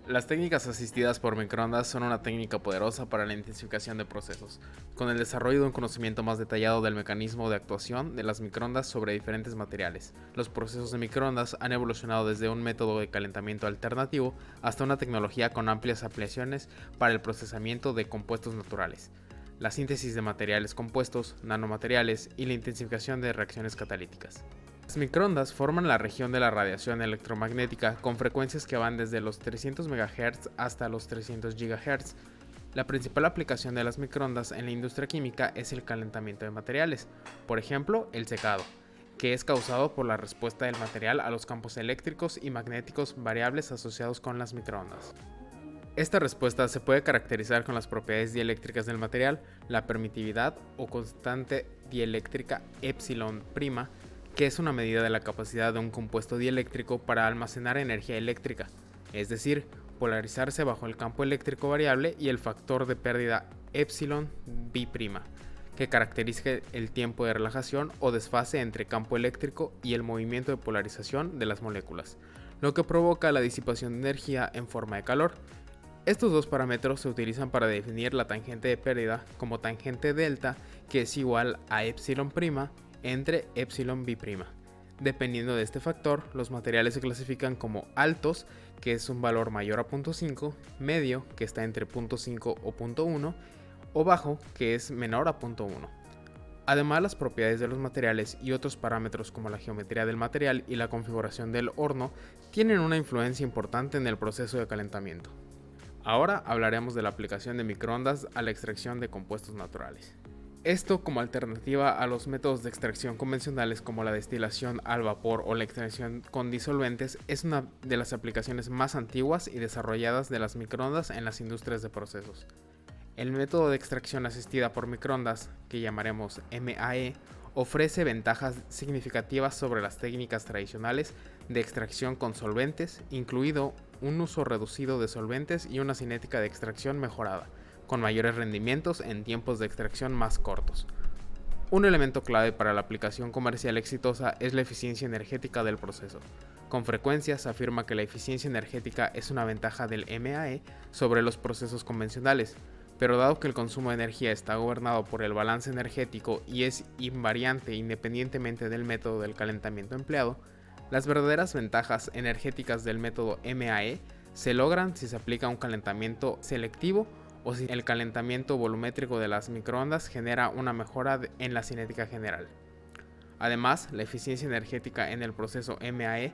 Las técnicas asistidas por microondas son una técnica poderosa para la intensificación de procesos, con el desarrollo de un conocimiento más detallado del mecanismo de actuación de las microondas sobre diferentes materiales. Los procesos de microondas han evolucionado desde un método de calentamiento alternativo hasta una tecnología con amplias aplicaciones para el procesamiento de compuestos naturales, la síntesis de materiales compuestos, nanomateriales y la intensificación de reacciones catalíticas. Las microondas forman la región de la radiación electromagnética con frecuencias que van desde los 300 MHz hasta los 300 GHz. La principal aplicación de las microondas en la industria química es el calentamiento de materiales, por ejemplo, el secado, que es causado por la respuesta del material a los campos eléctricos y magnéticos variables asociados con las microondas. Esta respuesta se puede caracterizar con las propiedades dieléctricas del material, la permitividad o constante dieléctrica epsilon prima, que es una medida de la capacidad de un compuesto dieléctrico para almacenar energía eléctrica, es decir, polarizarse bajo el campo eléctrico variable, y el factor de pérdida epsilon b', que caracteriza el tiempo de relajación o desfase entre campo eléctrico y el movimiento de polarización de las moléculas, lo que provoca la disipación de energía en forma de calor. Estos dos parámetros se utilizan para definir la tangente de pérdida como tangente delta, que es igual a epsilon' entre epsilon b'. Dependiendo de este factor, los materiales se clasifican como altos, que es un valor mayor a 0.5, medio, que está entre 0.5 o 0.1, o bajo, que es menor a 0.1. Además, las propiedades de los materiales y otros parámetros como la geometría del material y la configuración del horno tienen una influencia importante en el proceso de calentamiento. Ahora hablaremos de la aplicación de microondas a la extracción de compuestos naturales. Esto, como alternativa a los métodos de extracción convencionales como la destilación al vapor o la extracción con disolventes, es una de las aplicaciones más antiguas y desarrolladas de las microondas en las industrias de procesos. El método de extracción asistida por microondas, que llamaremos MAE, ofrece ventajas significativas sobre las técnicas tradicionales de extracción con solventes, incluido un uso reducido de solventes y una cinética de extracción mejorada, con mayores rendimientos en tiempos de extracción más cortos. Un elemento clave para la aplicación comercial exitosa es la eficiencia energética del proceso. Con frecuencia se afirma que la eficiencia energética es una ventaja del MAE sobre los procesos convencionales, pero dado que el consumo de energía está gobernado por el balance energético y es invariante independientemente del método del calentamiento empleado, las verdaderas ventajas energéticas del método MAE se logran si se aplica un calentamiento selectivo o si el calentamiento volumétrico de las microondas genera una mejora en la cinética general. Además, la eficiencia energética en el proceso MAE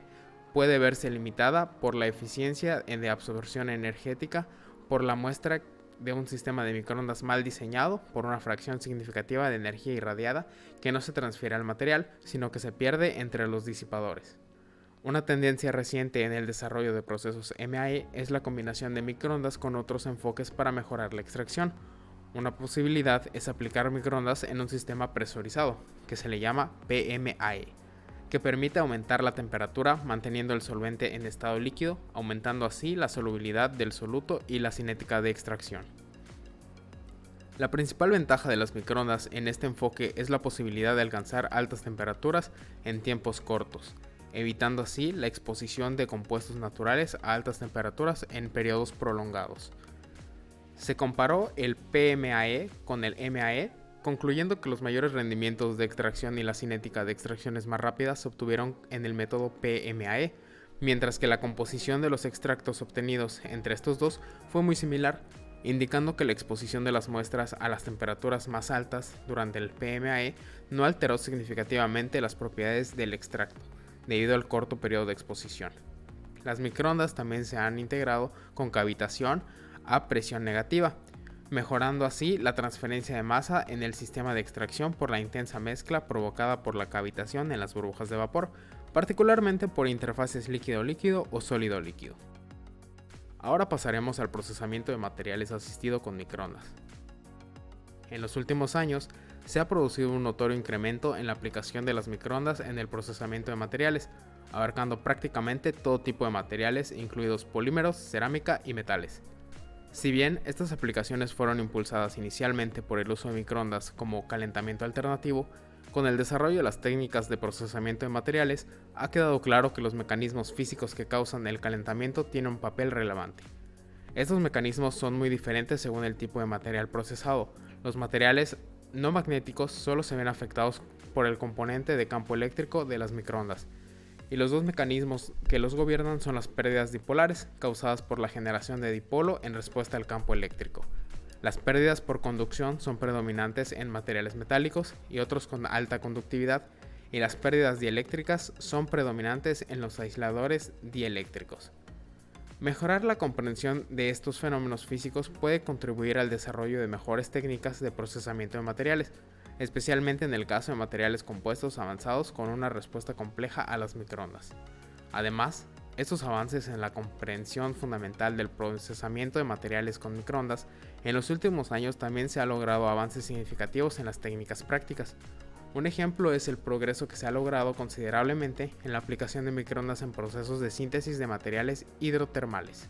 puede verse limitada por la eficiencia de absorción energética por la muestra de un sistema de microondas mal diseñado, por una fracción significativa de energía irradiada que no se transfiere al material, sino que se pierde entre los disipadores. Una tendencia reciente en el desarrollo de procesos MAE es la combinación de microondas con otros enfoques para mejorar la extracción. Una posibilidad es aplicar microondas en un sistema presurizado, que se le llama PMAE, que permite aumentar la temperatura manteniendo el solvente en estado líquido, aumentando así la solubilidad del soluto y la cinética de extracción. La principal ventaja de las microondas en este enfoque es la posibilidad de alcanzar altas temperaturas en tiempos cortos, evitando así la exposición de compuestos naturales a altas temperaturas en periodos prolongados. Se comparó el PMAE con el MAE, concluyendo que los mayores rendimientos de extracción y la cinética de extracciones más rápidas se obtuvieron en el método PMAE, mientras que la composición de los extractos obtenidos entre estos dos fue muy similar, indicando que la exposición de las muestras a las temperaturas más altas durante el PMAE no alteró significativamente las propiedades del extracto, debido al corto periodo de exposición. Las microondas también se han integrado con cavitación a presión negativa, mejorando así la transferencia de masa en el sistema de extracción por la intensa mezcla provocada por la cavitación en las burbujas de vapor, particularmente por interfaces líquido-líquido o sólido-líquido. Ahora pasaremos al procesamiento de materiales asistido con microondas. En los últimos años, se ha producido un notorio incremento en la aplicación de las microondas en el procesamiento de materiales, abarcando prácticamente todo tipo de materiales, incluidos polímeros, cerámica y metales. Si bien estas aplicaciones fueron impulsadas inicialmente por el uso de microondas como calentamiento alternativo, con el desarrollo de las técnicas de procesamiento de materiales, ha quedado claro que los mecanismos físicos que causan el calentamiento tienen un papel relevante. Estos mecanismos son muy diferentes según el tipo de material procesado. Los materiales no magnéticos solo se ven afectados por el componente de campo eléctrico de las microondas, y los dos mecanismos que los gobiernan son las pérdidas dipolares, causadas por la generación de dipolo en respuesta al campo eléctrico. Las pérdidas por conducción son predominantes en materiales metálicos y otros con alta conductividad, y las pérdidas dieléctricas son predominantes en los aisladores dieléctricos. Mejorar la comprensión de estos fenómenos físicos puede contribuir al desarrollo de mejores técnicas de procesamiento de materiales, especialmente en el caso de materiales compuestos avanzados con una respuesta compleja a las microondas. Además, estos avances en la comprensión fundamental del procesamiento de materiales con microondas, en los últimos años también se han logrado avances significativos en las técnicas prácticas. Un ejemplo es el progreso que se ha logrado considerablemente en la aplicación de microondas en procesos de síntesis de materiales hidrotermales.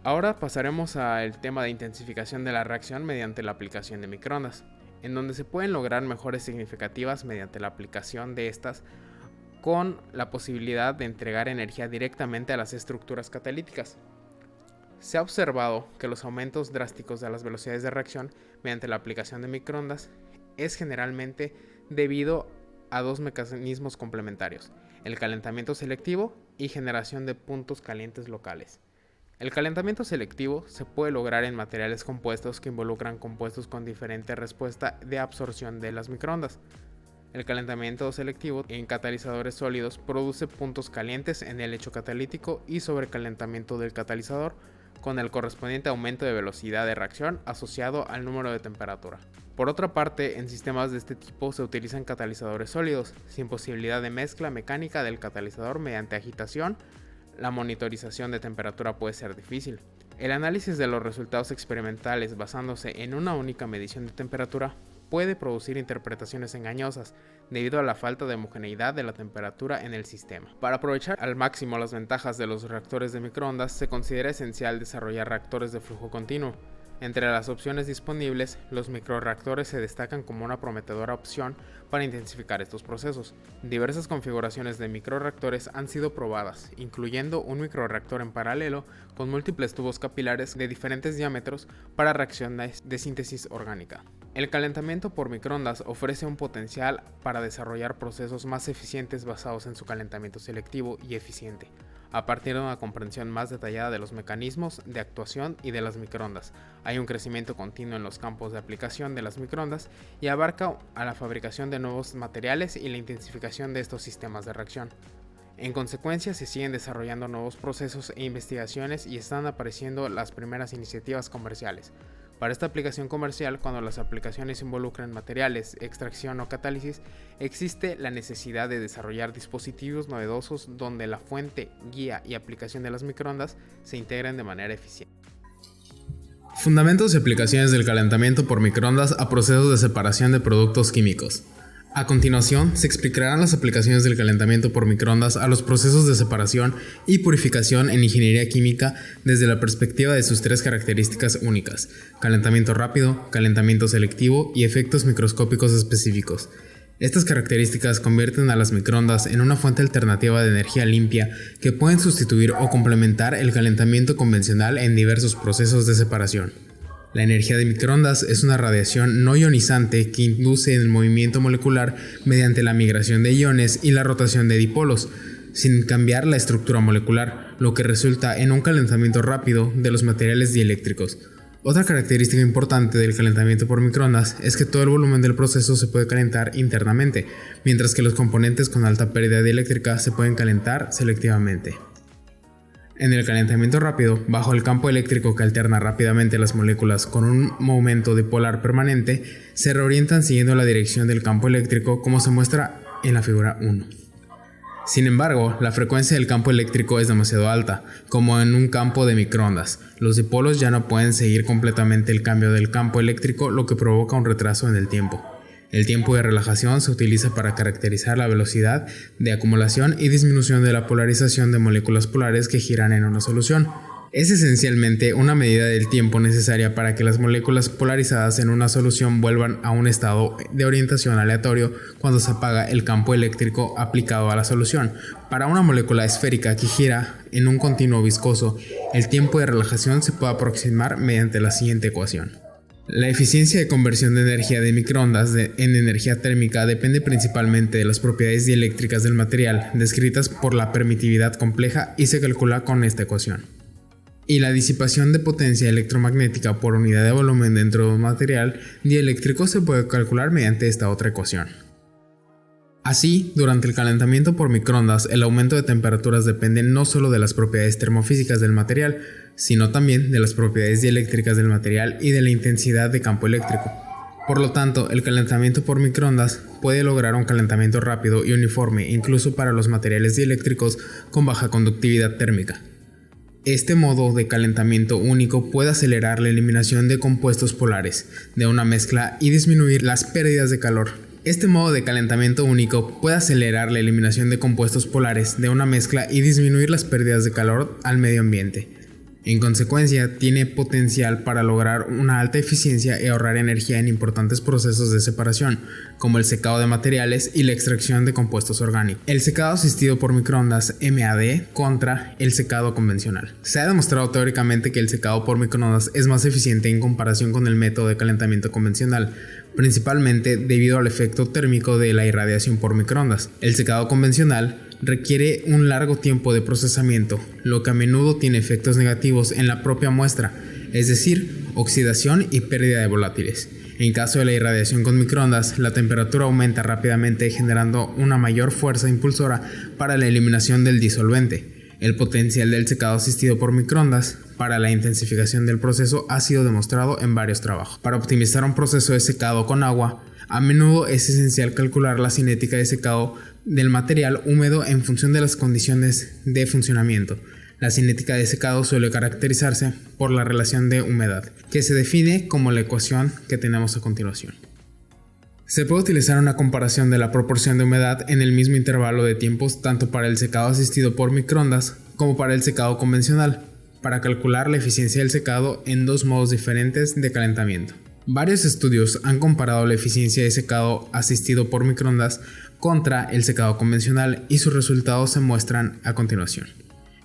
Ahora pasaremos al tema de intensificación de la reacción mediante la aplicación de microondas, en donde se pueden lograr mejoras significativas mediante la aplicación de estas con la posibilidad de entregar energía directamente a las estructuras catalíticas. Se ha observado que los aumentos drásticos de las velocidades de reacción mediante la aplicación de microondas es generalmente debido a dos mecanismos complementarios: el calentamiento selectivo y generación de puntos calientes locales. El calentamiento selectivo se puede lograr en materiales compuestos que involucran compuestos con diferente respuesta de absorción de las microondas. El calentamiento selectivo en catalizadores sólidos produce puntos calientes en el hecho catalítico y sobrecalentamiento del catalizador, con el correspondiente aumento de velocidad de reacción asociado al número de temperatura. Por otra parte, en sistemas de este tipo se utilizan catalizadores sólidos, sin posibilidad de mezcla mecánica del catalizador mediante agitación. La monitorización de temperatura puede ser difícil. El análisis de los resultados experimentales basándose en una única medición de temperatura puede producir interpretaciones engañosas debido a la falta de homogeneidad de la temperatura en el sistema. Para aprovechar al máximo las ventajas de los reactores de microondas, se considera esencial desarrollar reactores de flujo continuo. Entre las opciones disponibles, los microreactores se destacan como una prometedora opción para intensificar estos procesos. Diversas configuraciones de microreactores han sido probadas, incluyendo un microreactor en paralelo con múltiples tubos capilares de diferentes diámetros para reacciones de síntesis orgánica. El calentamiento por microondas ofrece un potencial para desarrollar procesos más eficientes basados en su calentamiento selectivo y eficiente, a partir de una comprensión más detallada de los mecanismos de actuación y de las microondas. Hay un crecimiento continuo en los campos de aplicación de las microondas y abarca a la fabricación de nuevos materiales y la intensificación de estos sistemas de reacción. En consecuencia, se siguen desarrollando nuevos procesos e investigaciones y están apareciendo las primeras iniciativas comerciales. Para esta aplicación comercial, cuando las aplicaciones involucran materiales, extracción o catálisis, existe la necesidad de desarrollar dispositivos novedosos donde la fuente, guía y aplicación de las microondas se integren de manera eficiente. Fundamentos y aplicaciones del calentamiento por microondas a procesos de separación de productos químicos. A continuación, se explicarán las aplicaciones del calentamiento por microondas a los procesos de separación y purificación en ingeniería química desde la perspectiva de sus tres características únicas: calentamiento rápido, calentamiento selectivo y efectos microscópicos específicos. Estas características convierten a las microondas en una fuente alternativa de energía limpia que pueden sustituir o complementar el calentamiento convencional en diversos procesos de separación. La energía de microondas es una radiación no ionizante que induce el movimiento molecular mediante la migración de iones y la rotación de dipolos, sin cambiar la estructura molecular, lo que resulta en un calentamiento rápido de los materiales dieléctricos. Otra característica importante del calentamiento por microondas es que todo el volumen del proceso se puede calentar internamente, mientras que los componentes con alta pérdida dieléctrica se pueden calentar selectivamente. En el calentamiento rápido, bajo el campo eléctrico que alterna rápidamente las moléculas con un momento dipolar permanente, se reorientan siguiendo la dirección del campo eléctrico, como se muestra en la figura 1. Sin embargo, la frecuencia del campo eléctrico es demasiado alta, como en un campo de microondas. Los dipolos ya no pueden seguir completamente el cambio del campo eléctrico, lo que provoca un retraso en el tiempo. El tiempo de relajación se utiliza para caracterizar la velocidad de acumulación y disminución de la polarización de moléculas polares que giran en una solución. Es esencialmente una medida del tiempo necesaria para que las moléculas polarizadas en una solución vuelvan a un estado de orientación aleatorio cuando se apaga el campo eléctrico aplicado a la solución. Para una molécula esférica que gira en un continuo viscoso, el tiempo de relajación se puede aproximar mediante la siguiente ecuación. La eficiencia de conversión de energía de microondas en energía térmica depende principalmente de las propiedades dieléctricas del material, descritas por la permitividad compleja, y se calcula con esta ecuación. Y la disipación de potencia electromagnética por unidad de volumen dentro de un material dieléctrico se puede calcular mediante esta otra ecuación. Así, durante el calentamiento por microondas, el aumento de temperaturas depende no solo de las propiedades termofísicas del material, sino también de las propiedades dieléctricas del material y de la intensidad de campo eléctrico. Por lo tanto, el calentamiento por microondas puede lograr un calentamiento rápido y uniforme incluso para los materiales dieléctricos con baja conductividad térmica. Este modo de calentamiento único puede acelerar la eliminación de compuestos polares de una mezcla y disminuir las pérdidas de calor. Este modo de calentamiento único puede acelerar la eliminación de compuestos polares de una mezcla y disminuir las pérdidas de calor al medio ambiente. En consecuencia, tiene potencial para lograr una alta eficiencia y ahorrar energía en importantes procesos de separación, como el secado de materiales y la extracción de compuestos orgánicos. El secado asistido por microondas MAD contra el secado convencional. Se ha demostrado teóricamente que el secado por microondas es más eficiente en comparación con el método de calentamiento convencional, principalmente debido al efecto térmico de la irradiación por microondas. El secado convencional requiere un largo tiempo de procesamiento, lo que a menudo tiene efectos negativos en la propia muestra, es decir, oxidación y pérdida de volátiles. En caso de la irradiación con microondas, la temperatura aumenta rápidamente generando una mayor fuerza impulsora para la eliminación del disolvente. El potencial del secado asistido por microondas para la intensificación del proceso ha sido demostrado en varios trabajos. Para optimizar un proceso de secado con agua, a menudo es esencial calcular la cinética de secado del material húmedo en función de las condiciones de funcionamiento. La cinética de secado suele caracterizarse por la relación de humedad, que se define como la ecuación que tenemos a continuación. Se puede utilizar una comparación de la proporción de humedad en el mismo intervalo de tiempos tanto para el secado asistido por microondas como para el secado convencional, para calcular la eficiencia del secado en dos modos diferentes de calentamiento. Varios estudios han comparado la eficiencia de secado asistido por microondas contra el secado convencional y sus resultados se muestran a continuación.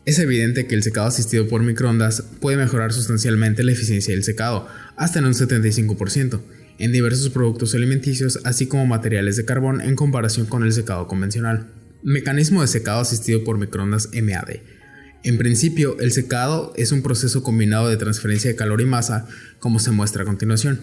Es evidente que el secado asistido por microondas puede mejorar sustancialmente la eficiencia del secado, hasta en un 75%, en diversos productos alimenticios así como materiales de carbón en comparación con el secado convencional. Mecanismo de secado asistido por microondas MAD. En principio, el secado es un proceso combinado de transferencia de calor y masa, como se muestra a continuación.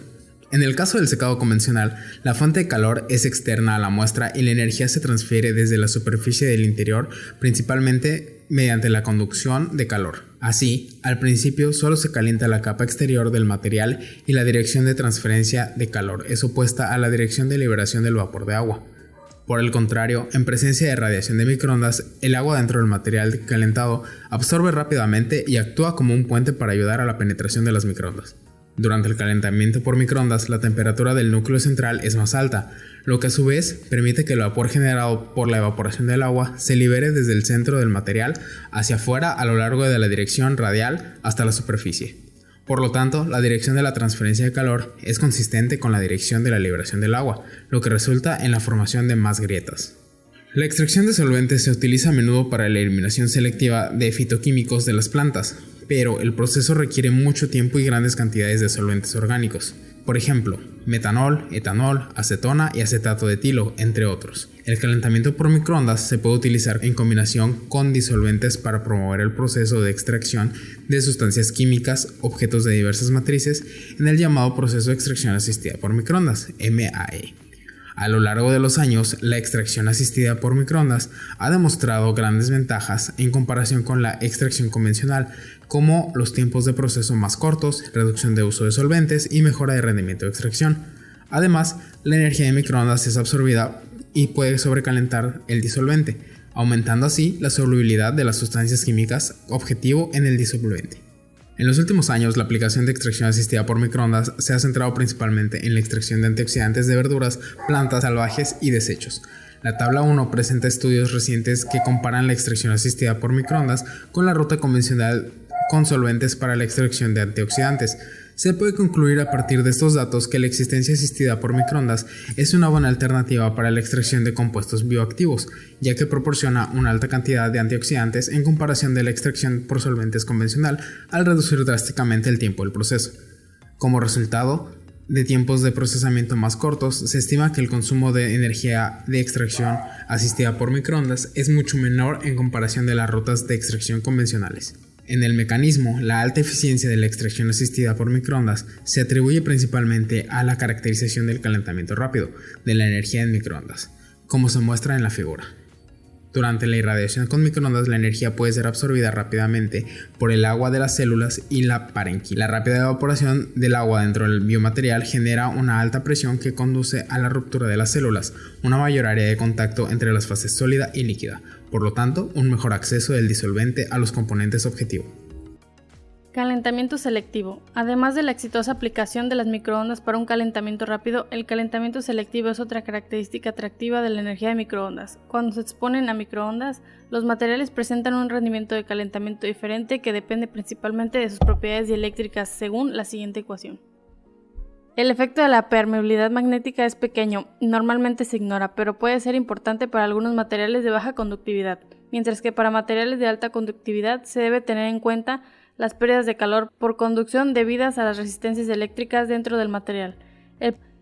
En el caso del secado convencional, la fuente de calor es externa a la muestra y la energía se transfiere desde la superficie del interior, principalmente mediante la conducción de calor. Así, al principio solo se calienta la capa exterior del material y la dirección de transferencia de calor es opuesta a la dirección de liberación del vapor de agua. Por el contrario, en presencia de radiación de microondas, el agua dentro del material calentado absorbe rápidamente y actúa como un puente para ayudar a la penetración de las microondas. Durante el calentamiento por microondas, la temperatura del núcleo central es más alta, lo que a su vez permite que el vapor generado por la evaporación del agua se libere desde el centro del material hacia afuera a lo largo de la dirección radial hasta la superficie. Por lo tanto, la dirección de la transferencia de calor es consistente con la dirección de la liberación del agua, lo que resulta en la formación de más grietas. La extracción de solventes se utiliza a menudo para la eliminación selectiva de fitoquímicos de las plantas, pero el proceso requiere mucho tiempo y grandes cantidades de solventes orgánicos. Por ejemplo, metanol, etanol, acetona y acetato de etilo, entre otros. El calentamiento por microondas se puede utilizar en combinación con disolventes para promover el proceso de extracción de sustancias químicas, objetos de diversas matrices, en el llamado proceso de extracción asistida por microondas, MAE. A lo largo de los años, la extracción asistida por microondas ha demostrado grandes ventajas en comparación con la extracción convencional, como los tiempos de proceso más cortos, reducción de uso de solventes y mejora de rendimiento de extracción. Además, la energía de microondas es absorbida y puede sobrecalentar el disolvente, aumentando así la solubilidad de las sustancias químicas objetivo en el disolvente. En los últimos años, la aplicación de extracción asistida por microondas se ha centrado principalmente en la extracción de antioxidantes de verduras, plantas salvajes y desechos. La tabla 1 presenta estudios recientes que comparan la extracción asistida por microondas con la ruta convencional con solventes para la extracción de antioxidantes. Se puede concluir a partir de estos datos que la existencia asistida por microondas es una buena alternativa para la extracción de compuestos bioactivos, ya que proporciona una alta cantidad de antioxidantes en comparación de la extracción por solventes convencional, al reducir drásticamente el tiempo del proceso. Como resultado de tiempos de procesamiento más cortos, se estima que el consumo de energía de extracción asistida por microondas es mucho menor en comparación de las rutas de extracción convencionales. En el mecanismo, la alta eficiencia de la extracción asistida por microondas se atribuye principalmente a la caracterización del calentamiento rápido de la energía en microondas, como se muestra en la figura. Durante la irradiación con microondas, la energía puede ser absorbida rápidamente por el agua de las células y la parenquima. La rápida evaporación del agua dentro del biomaterial genera una alta presión que conduce a la ruptura de las células, una mayor área de contacto entre las fases sólida y líquida, por lo tanto, un mejor acceso del disolvente a los componentes objetivo. Calentamiento selectivo. Además de la exitosa aplicación de las microondas para un calentamiento rápido, el calentamiento selectivo es otra característica atractiva de la energía de microondas. Cuando se exponen a microondas, los materiales presentan un rendimiento de calentamiento diferente que depende principalmente de sus propiedades dieléctricas según la siguiente ecuación. El efecto de la permeabilidad magnética es pequeño, normalmente se ignora, pero puede ser importante para algunos materiales de baja conductividad, mientras que para materiales de alta conductividad se debe tener en cuenta las pérdidas de calor por conducción debidas a las resistencias eléctricas dentro del material.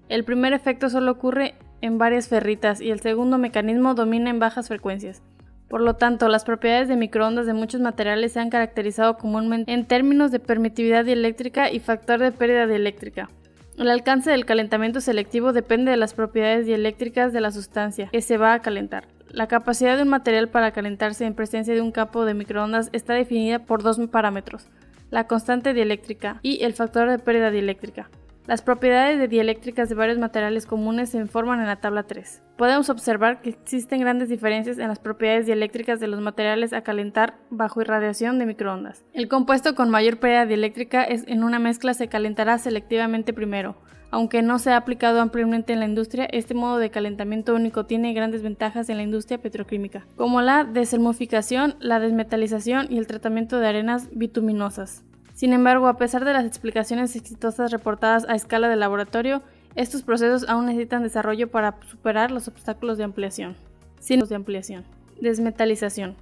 El primer efecto solo ocurre en varias ferritas y el segundo mecanismo domina en bajas frecuencias. Por lo tanto, las propiedades de microondas de muchos materiales se han caracterizado comúnmente en términos de permitividad dieléctrica y factor de pérdida dieléctrica. El alcance del calentamiento selectivo depende de las propiedades dieléctricas de la sustancia que se va a calentar. La capacidad de un material para calentarse en presencia de un campo de microondas está definida por dos parámetros: la constante dieléctrica y el factor de pérdida dieléctrica. Las propiedades dieléctricas de varios materiales comunes se informan en la tabla 3. Podemos observar que existen grandes diferencias en las propiedades dieléctricas de los materiales a calentar bajo irradiación de microondas. El compuesto con mayor pérdida dieléctrica en una mezcla se calentará selectivamente primero. Aunque no se ha aplicado ampliamente en la industria, este modo de calentamiento único tiene grandes ventajas en la industria petroquímica, como la desermificación, la desmetalización y el tratamiento de arenas bituminosas. Sin embargo, a pesar de las explicaciones exitosas reportadas a escala de laboratorio, estos procesos aún necesitan desarrollo para superar los obstáculos de ampliación. Desmetalización.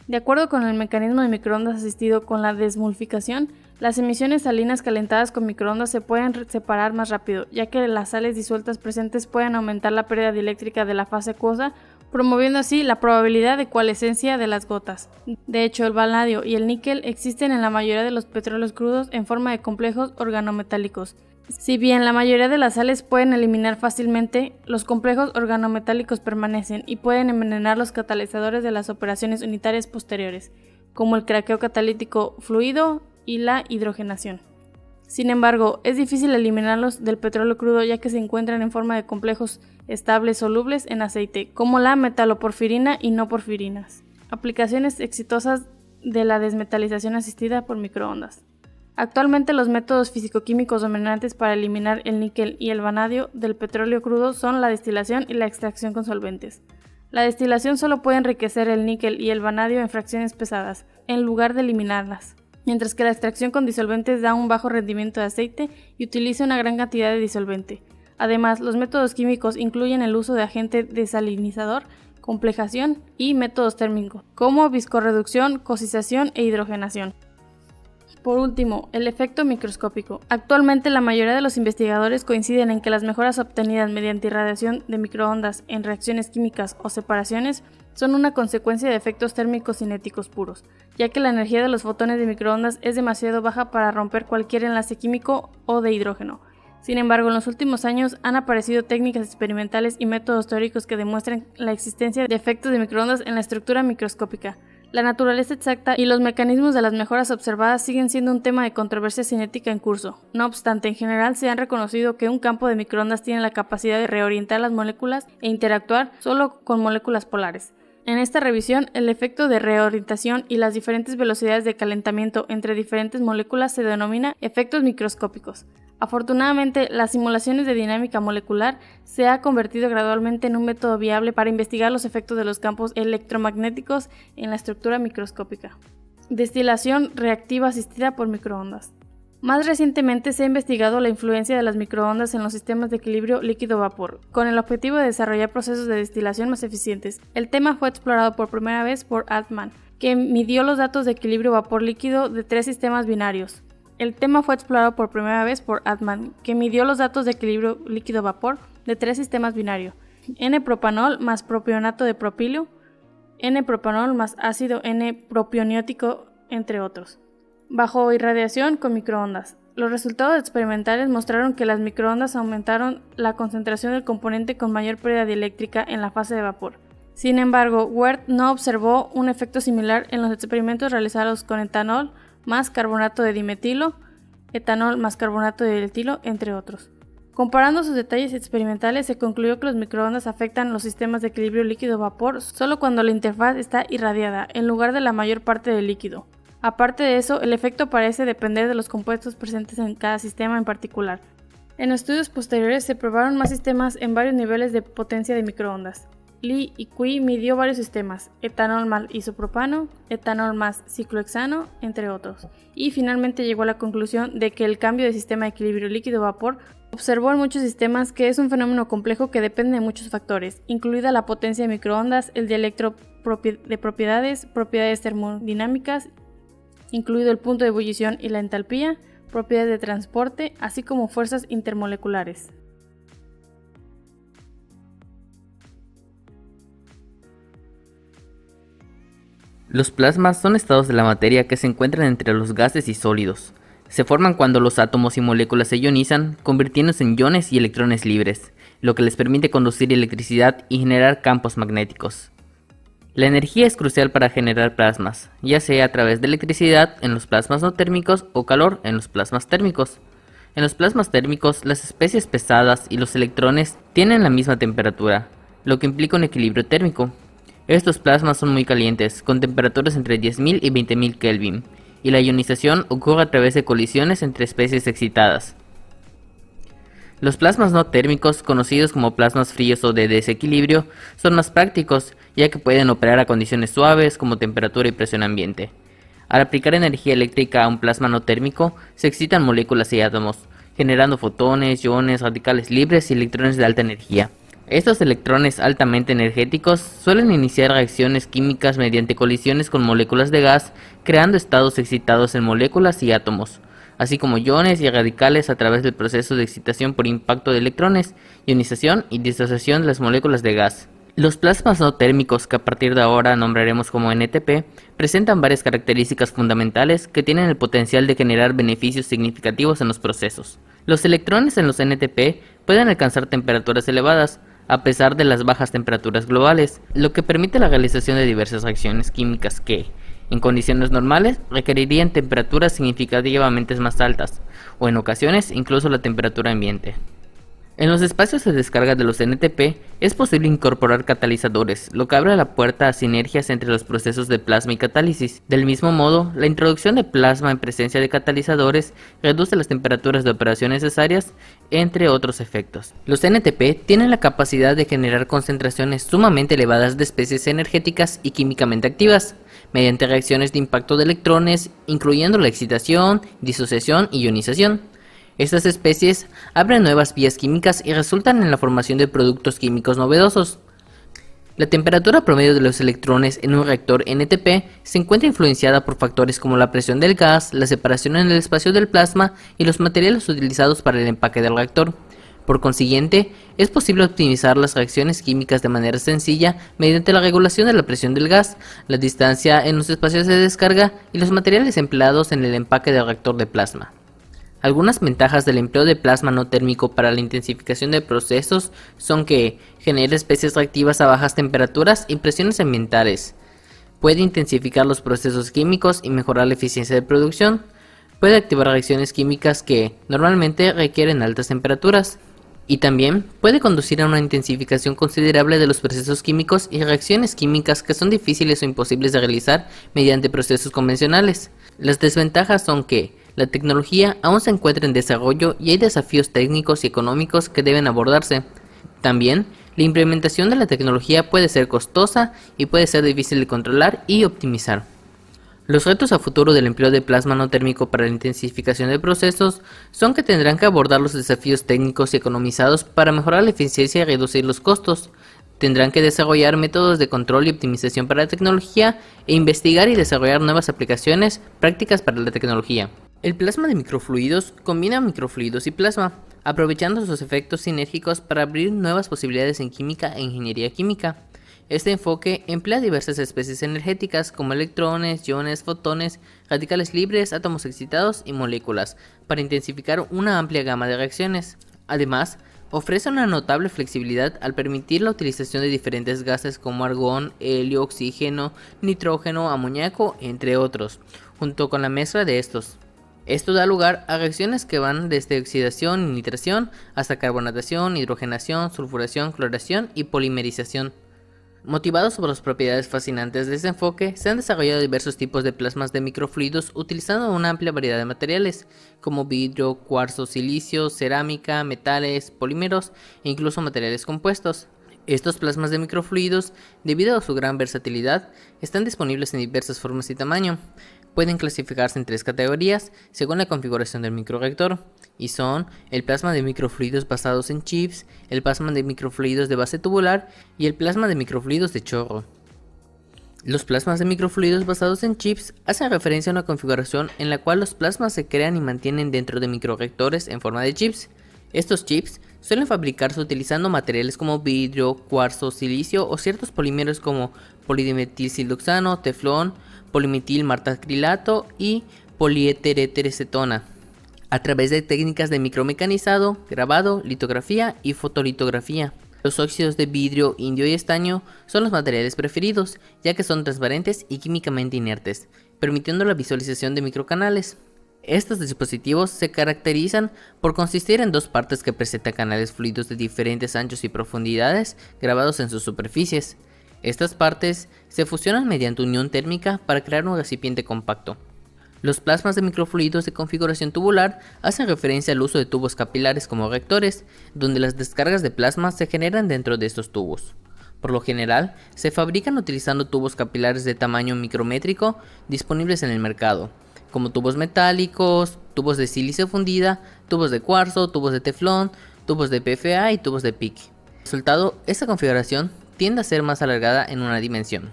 De acuerdo con el mecanismo de microondas asistido con la desmulficación, las emisiones salinas calentadas con microondas se pueden separar más rápido, ya que las sales disueltas presentes pueden aumentar la pérdida dieléctrica de la fase acuosa, promoviendo así la probabilidad de coalescencia de las gotas. De hecho, el vanadio y el níquel existen en la mayoría de los petróleos crudos en forma de complejos organometálicos. Si bien la mayoría de las sales pueden eliminar fácilmente, los complejos organometálicos permanecen y pueden envenenar los catalizadores de las operaciones unitarias posteriores, como el craqueo catalítico fluido y la hidrogenación. Sin embargo, es difícil eliminarlos del petróleo crudo ya que se encuentran en forma de complejos estables solubles en aceite, como la metaloporfirina y no porfirinas. Aplicaciones exitosas de la desmetalización asistida por microondas. Actualmente los métodos físico-químicos dominantes para eliminar el níquel y el vanadio del petróleo crudo son la destilación y la extracción con solventes. La destilación solo puede enriquecer el níquel y el vanadio en fracciones pesadas, en lugar de eliminarlas, mientras que la extracción con disolventes da un bajo rendimiento de aceite y utiliza una gran cantidad de disolvente. Además, los métodos químicos incluyen el uso de agente desalinizador, complejación y métodos térmicos, como viscorreducción, cosización e hidrogenación. Por último, el efecto microscópico. Actualmente la mayoría de los investigadores coinciden en que las mejoras obtenidas mediante irradiación de microondas en reacciones químicas o separaciones son una consecuencia de efectos térmicos cinéticos puros, ya que la energía de los fotones de microondas es demasiado baja para romper cualquier enlace químico o de hidrógeno. Sin embargo, en los últimos años han aparecido técnicas experimentales y métodos teóricos que demuestran la existencia de efectos de microondas en la estructura microscópica. La naturaleza exacta y los mecanismos de las mejoras observadas siguen siendo un tema de controversia cinética en curso. No obstante, en general se han reconocido que un campo de microondas tiene la capacidad de reorientar las moléculas e interactuar solo con moléculas polares. En esta revisión, el efecto de reorientación y las diferentes velocidades de calentamiento entre diferentes moléculas se denomina efectos microscópicos. Afortunadamente, las simulaciones de dinámica molecular se ha convertido gradualmente en un método viable para investigar los efectos de los campos electromagnéticos en la estructura microscópica. Destilación reactiva asistida por microondas. Más recientemente se ha investigado la influencia de las microondas en los sistemas de equilibrio líquido-vapor, con el objetivo de desarrollar procesos de destilación más eficientes. El tema fue explorado por primera vez por Altman, que midió los datos de equilibrio vapor-líquido de 3 sistemas binarios. N-propanol más propionato de propilo, N-propanol más ácido N-propioniótico, entre otros, bajo irradiación con microondas. Los resultados experimentales mostraron que las microondas aumentaron la concentración del componente con mayor pérdida dieléctrica en la fase de vapor. Sin embargo, Werth no observó un efecto similar en los experimentos realizados con etanol más carbonato de dimetilo, etanol más carbonato de etilo, entre otros. Comparando sus detalles experimentales, se concluyó que los microondas afectan los sistemas de equilibrio líquido-vapor solo cuando la interfaz está irradiada, en lugar de la mayor parte del líquido. Aparte de eso, el efecto parece depender de los compuestos presentes en cada sistema en particular. En estudios posteriores se probaron más sistemas en varios niveles de potencia de microondas. Lee y Cui midió varios sistemas, etanol más isopropano, etanol más ciclohexano, entre otros, y finalmente llegó a la conclusión de que el cambio de sistema de equilibrio líquido-vapor observó en muchos sistemas que es un fenómeno complejo que depende de muchos factores, incluida la potencia de microondas, el dialecto de propiedades termodinámicas, incluido el punto de ebullición y la entalpía, propiedades de transporte, así como fuerzas intermoleculares. Los plasmas son estados de la materia que se encuentran entre los gases y sólidos. Se forman cuando los átomos y moléculas se ionizan, convirtiéndose en iones y electrones libres, lo que les permite conducir electricidad y generar campos magnéticos. La energía es crucial para generar plasmas, ya sea a través de electricidad en los plasmas no térmicos o calor en los plasmas térmicos. En los plasmas térmicos, las especies pesadas y los electrones tienen la misma temperatura, lo que implica un equilibrio térmico. Estos plasmas son muy calientes, con temperaturas entre 10.000 y 20.000 Kelvin, y la ionización ocurre a través de colisiones entre especies excitadas. Los plasmas no térmicos, conocidos como plasmas fríos o de desequilibrio, son más prácticos, ya que pueden operar a condiciones suaves como temperatura y presión ambiente. Al aplicar energía eléctrica a un plasma no térmico, se excitan moléculas y átomos, generando fotones, iones, radicales libres y electrones de alta energía. Estos electrones altamente energéticos suelen iniciar reacciones químicas mediante colisiones con moléculas de gas, creando estados excitados en moléculas y átomos, así como iones y radicales a través del proceso de excitación por impacto de electrones, ionización y disociación de las moléculas de gas. Los plasmas no térmicos, que a partir de ahora nombraremos como NTP, presentan varias características fundamentales que tienen el potencial de generar beneficios significativos en los procesos. Los electrones en los NTP pueden alcanzar temperaturas elevadas, a pesar de las bajas temperaturas globales, lo que permite la realización de diversas reacciones químicas que, en condiciones normales, requerirían temperaturas significativamente más altas, o en ocasiones incluso la temperatura ambiente. En los espacios de descarga de los NTP es posible incorporar catalizadores, lo que abre la puerta a sinergias entre los procesos de plasma y catálisis. Del mismo modo, la introducción de plasma en presencia de catalizadores reduce las temperaturas de operación necesarias, entre otros efectos. Los NTP tienen la capacidad de generar concentraciones sumamente elevadas de especies energéticas y químicamente activas, mediante reacciones de impacto de electrones, incluyendo la excitación, disociación y ionización. Estas especies abren nuevas vías químicas y resultan en la formación de productos químicos novedosos. La temperatura promedio de los electrones en un reactor NTP se encuentra influenciada por factores como la presión del gas, la separación en el espacio del plasma y los materiales utilizados para el empaque del reactor. Por consiguiente, es posible optimizar las reacciones químicas de manera sencilla mediante la regulación de la presión del gas, la distancia en los espacios de descarga y los materiales empleados en el empaque del reactor de plasma. Algunas ventajas del empleo de plasma no térmico para la intensificación de procesos son que genera especies reactivas a bajas temperaturas y presiones ambientales, puede intensificar los procesos químicos y mejorar la eficiencia de producción, puede activar reacciones químicas que normalmente requieren altas temperaturas, y también puede conducir a una intensificación considerable de los procesos químicos y reacciones químicas que son difíciles o imposibles de realizar mediante procesos convencionales. Las desventajas son que la tecnología aún se encuentra en desarrollo y hay desafíos técnicos y económicos que deben abordarse. También, la implementación de la tecnología puede ser costosa y puede ser difícil de controlar y optimizar. Los retos a futuro del empleo de plasma no térmico para la intensificación de procesos son que tendrán que abordar los desafíos técnicos y economizados para mejorar la eficiencia y reducir los costos. Tendrán que desarrollar métodos de control y optimización para la tecnología e investigar y desarrollar nuevas aplicaciones prácticas para la tecnología. El plasma de microfluidos combina microfluidos y plasma, aprovechando sus efectos sinérgicos para abrir nuevas posibilidades en química e ingeniería química. Este enfoque emplea diversas especies energéticas como electrones, iones, fotones, radicales libres, átomos excitados y moléculas para intensificar una amplia gama de reacciones. Además, ofrece una notable flexibilidad al permitir la utilización de diferentes gases como argón, helio, oxígeno, nitrógeno, amoníaco, entre otros, junto con la mezcla de estos. Esto da lugar a reacciones que van desde oxidación y nitración hasta carbonatación, hidrogenación, sulfuración, cloración y polimerización. Motivados por las propiedades fascinantes de este enfoque, se han desarrollado diversos tipos de plasmas de microfluidos utilizando una amplia variedad de materiales, como vidrio, cuarzo, silicio, cerámica, metales, polímeros e incluso materiales compuestos. Estos plasmas de microfluidos, debido a su gran versatilidad, están disponibles en diversas formas y tamaño. Pueden clasificarse en 3 categorías según la configuración del microreactor, y son el plasma de microfluidos basados en chips, el plasma de microfluidos de base tubular y el plasma de microfluidos de chorro. Los plasmas de microfluidos basados en chips hacen referencia a una configuración en la cual los plasmas se crean y mantienen dentro de microreactores en forma de chips. Estos chips suelen fabricarse utilizando materiales como vidrio, cuarzo, silicio o ciertos polímeros como polidimetilsiloxano, teflón, polimetil martacrilato y poliéter-éter-acetona, a través de técnicas de micromecanizado, grabado, litografía y fotolitografía. Los óxidos de vidrio, indio y estaño son los materiales preferidos, ya que son transparentes y químicamente inertes, permitiendo la visualización de microcanales. Estos dispositivos se caracterizan por consistir en 2 partes que presentan canales fluidos de diferentes anchos y profundidades grabados en sus superficies. Estas partes se fusionan mediante unión térmica para crear un recipiente compacto. Los plasmas de microfluidos de configuración tubular hacen referencia al uso de tubos capilares como reactores, donde las descargas de plasma se generan dentro de estos tubos. Por lo general, se fabrican utilizando tubos capilares de tamaño micrométrico disponibles en el mercado, como tubos metálicos, tubos de sílice fundida, tubos de cuarzo, tubos de teflón, tubos de PFA y tubos de PIC. Como resultado, esta configuración tiende a ser más alargada en una dimensión.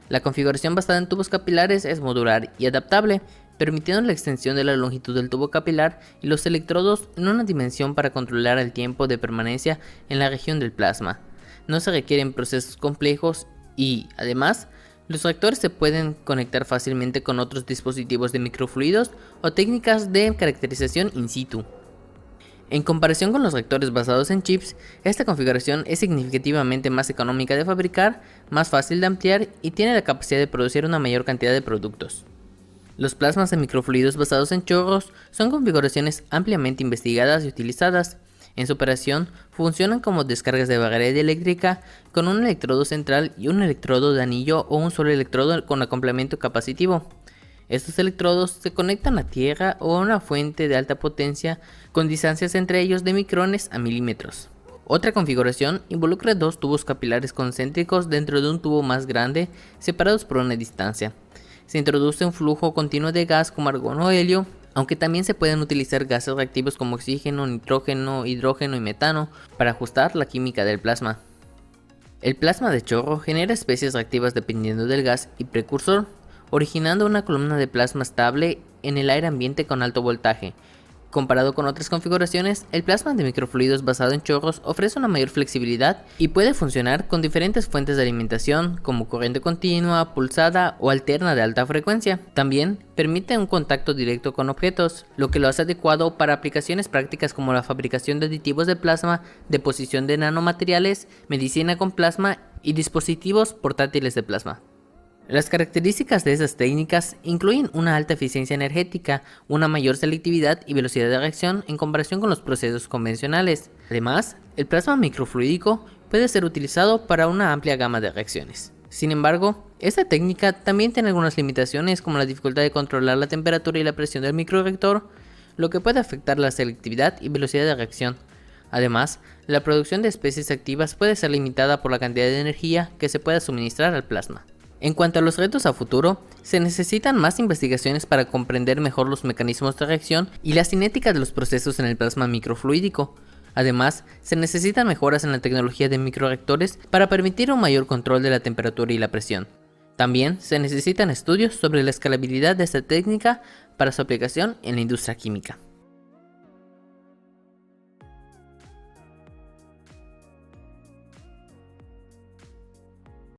La configuración basada en tubos capilares es modular y adaptable, permitiendo la extensión de la longitud del tubo capilar y los electrodos en una dimensión para controlar el tiempo de permanencia en la región del plasma. No se requieren procesos complejos y, además, los reactores se pueden conectar fácilmente con otros dispositivos de microfluidos o técnicas de caracterización in situ. En comparación con los reactores basados en chips, esta configuración es significativamente más económica de fabricar, más fácil de ampliar y tiene la capacidad de producir una mayor cantidad de productos. Los plasmas de microfluidos basados en chorros son configuraciones ampliamente investigadas y utilizadas. En su operación funcionan como descargas de barrera eléctrica con un electrodo central y un electrodo de anillo o un solo electrodo con acoplamiento capacitivo. Estos electrodos se conectan a tierra o a una fuente de alta potencia con distancias entre ellos de micrones a milímetros. Otra configuración involucra 2 tubos capilares concéntricos dentro de un tubo más grande separados por una distancia. Se introduce un flujo continuo de gas como argón o helio, aunque también se pueden utilizar gases reactivos como oxígeno, nitrógeno, hidrógeno y metano para ajustar la química del plasma. El plasma de chorro genera especies reactivas dependiendo del gas y precursor, originando una columna de plasma estable en el aire ambiente con alto voltaje. Comparado con otras configuraciones, el plasma de microfluidos basado en chorros ofrece una mayor flexibilidad y puede funcionar con diferentes fuentes de alimentación como corriente continua, pulsada o alterna de alta frecuencia. También permite un contacto directo con objetos, lo que lo hace adecuado para aplicaciones prácticas como la fabricación de aditivos de plasma, deposición de nanomateriales, medicina con plasma y dispositivos portátiles de plasma. Las características de esas técnicas incluyen una alta eficiencia energética, una mayor selectividad y velocidad de reacción en comparación con los procesos convencionales. Además, el plasma microfluídico puede ser utilizado para una amplia gama de reacciones. Sin embargo, esta técnica también tiene algunas limitaciones como la dificultad de controlar la temperatura y la presión del microreactor, lo que puede afectar la selectividad y velocidad de reacción. Además, la producción de especies activas puede ser limitada por la cantidad de energía que se pueda suministrar al plasma. En cuanto a los retos a futuro, se necesitan más investigaciones para comprender mejor los mecanismos de reacción y la cinética de los procesos en el plasma microfluídico. Además, se necesitan mejoras en la tecnología de microreactores para permitir un mayor control de la temperatura y la presión. También se necesitan estudios sobre la escalabilidad de esta técnica para su aplicación en la industria química.